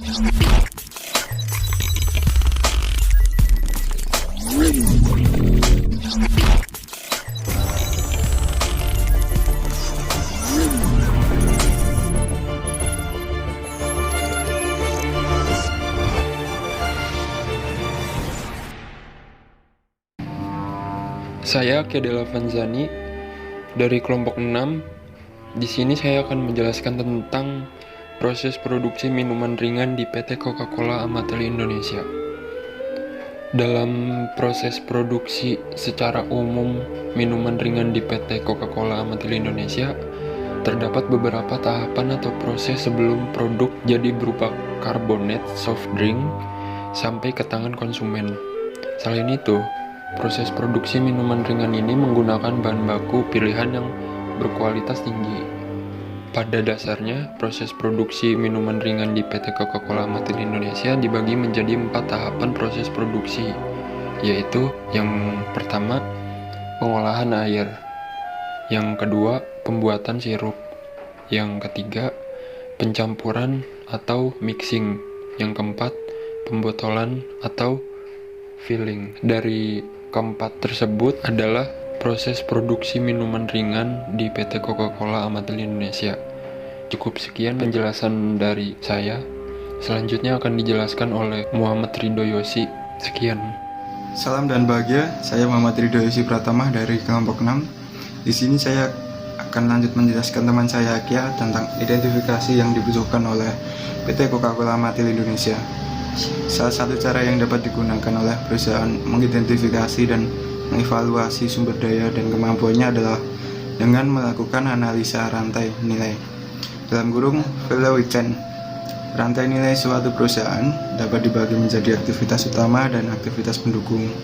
Saya Kedela Vanzani dari kelompok 6. Di sini saya akan menjelaskan tentang proses produksi minuman ringan di PT Coca-Cola Amatil Indonesia. Dalam proses produksi secara umum minuman ringan di PT Coca-Cola Amatil Indonesia, terdapat beberapa tahapan atau proses sebelum produk jadi berupa karbonat soft drink sampai ke tangan konsumen. Selain itu, proses produksi minuman ringan ini menggunakan bahan baku pilihan yang berkualitas tinggi. Pada dasarnya, proses produksi minuman ringan di PT Coca-Cola Amatil Indonesia dibagi menjadi 4 tahapan proses produksi, yaitu yang pertama, pengolahan air, yang kedua, pembuatan sirup, yang ketiga, pencampuran atau mixing, yang keempat, pembotolan atau filling. Dari keempat tersebut adalah proses produksi minuman ringan di PT Coca-Cola Amatil Indonesia. Cukup sekian penjelasan dari saya. Selanjutnya akan dijelaskan oleh Muhammad Ridho Yosi. Sekian. Salam dan bahagia, saya Muhammad Ridho Yosi Pratama dari kelompok 6. Di sini saya akan lanjut menjelaskan teman saya Akia tentang identifikasi yang dibutuhkan oleh PT Coca-Cola Amatil Indonesia. Salah satu cara yang dapat digunakan oleh perusahaan mengidentifikasi dan mengevaluasi sumber daya dan kemampuannya adalah dengan melakukan analisa rantai nilai. Dalam kurung value chain, rantai nilai suatu perusahaan dapat dibagi menjadi aktivitas utama dan aktivitas pendukung.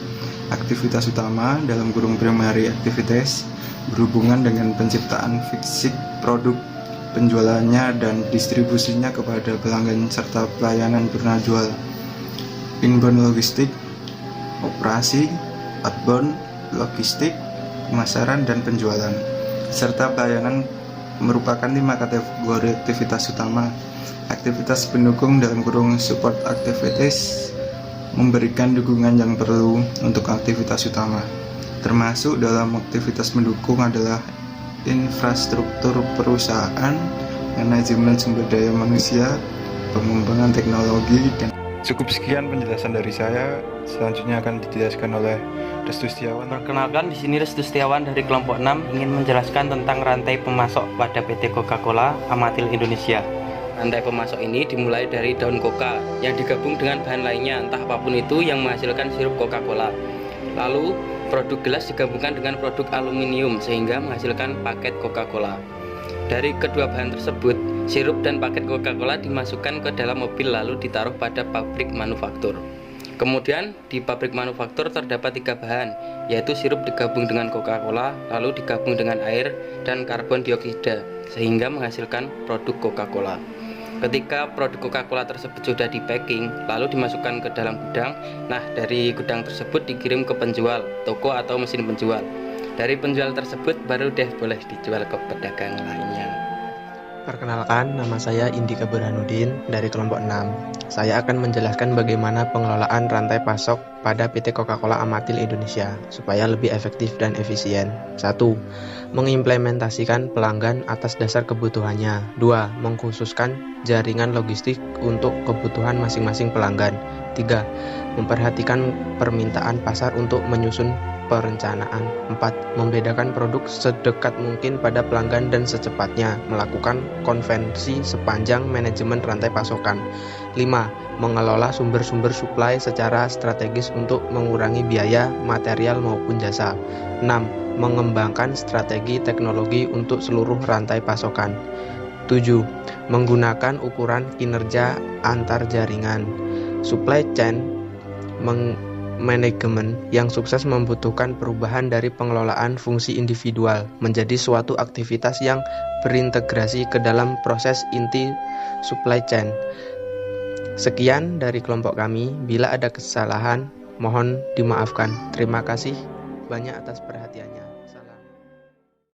Aktivitas utama dalam kurung primary activities berhubungan dengan penciptaan fisik produk, penjualannya dan distribusinya kepada pelanggan serta pelayanan purna jual. Inbound logistik, operasi, outbound logistik, pemasaran dan penjualan, serta pelayanan merupakan 5 kategori aktivitas utama. Aktivitas pendukung dalam kurung support activities memberikan dukungan yang perlu untuk aktivitas utama. Termasuk dalam aktivitas mendukung adalah infrastruktur perusahaan, manajemen sumber daya manusia, pengembangan teknologi, dan cukup sekian penjelasan dari saya. Selanjutnya akan dijelaskan oleh Restu Setiawan. Perkenalkan, di sini Restu Setiawan dari kelompok 6 ingin menjelaskan tentang rantai pemasok pada PT Coca-Cola Amatil Indonesia. Rantai pemasok ini dimulai dari daun coca yang digabung dengan bahan lainnya, entah apapun itu, yang menghasilkan sirup Coca-Cola. Lalu produk gelas digabungkan dengan produk aluminium sehingga menghasilkan paket Coca-Cola. Dari kedua bahan tersebut, sirup dan paket Coca-Cola dimasukkan ke dalam mobil lalu ditaruh pada pabrik manufaktur. Kemudian di pabrik manufaktur terdapat 3 bahan, yaitu sirup digabung dengan Coca-Cola, lalu digabung dengan air dan karbon dioksida sehingga menghasilkan produk Coca-Cola. Ketika produk Coca-Cola tersebut sudah di packing, lalu dimasukkan ke dalam gudang. Nah, dari gudang tersebut dikirim ke penjual, toko atau mesin penjual. Dari penjual tersebut baru deh boleh dijual ke pedagang lainnya. Perkenalkan, nama saya Indika Burhanuddin dari kelompok 6. Saya akan menjelaskan bagaimana pengelolaan rantai pasok pada PT Coca-Cola Amatil Indonesia supaya lebih efektif dan efisien. 1. Mengimplementasikan pelanggan atas dasar kebutuhannya. 2. Mengkhususkan jaringan logistik untuk kebutuhan masing-masing pelanggan. 3. Memperhatikan permintaan pasar untuk menyusun perencanaan. 4. Membedakan produk sedekat mungkin pada pelanggan dan secepatnya melakukan konvensi sepanjang manajemen rantai pasokan. 5. Mengelola sumber-sumber suplai secara strategis untuk mengurangi biaya material maupun jasa. 6. Mengembangkan strategi teknologi untuk seluruh rantai pasokan. 7. Menggunakan ukuran kinerja antar jaringan. Supply chain manajemen yang sukses membutuhkan perubahan dari pengelolaan fungsi individual menjadi suatu aktivitas yang berintegrasi ke dalam proses inti supply chain. Sekian dari kelompok kami. Bila ada kesalahan, mohon dimaafkan. Terima kasih banyak atas perhatiannya.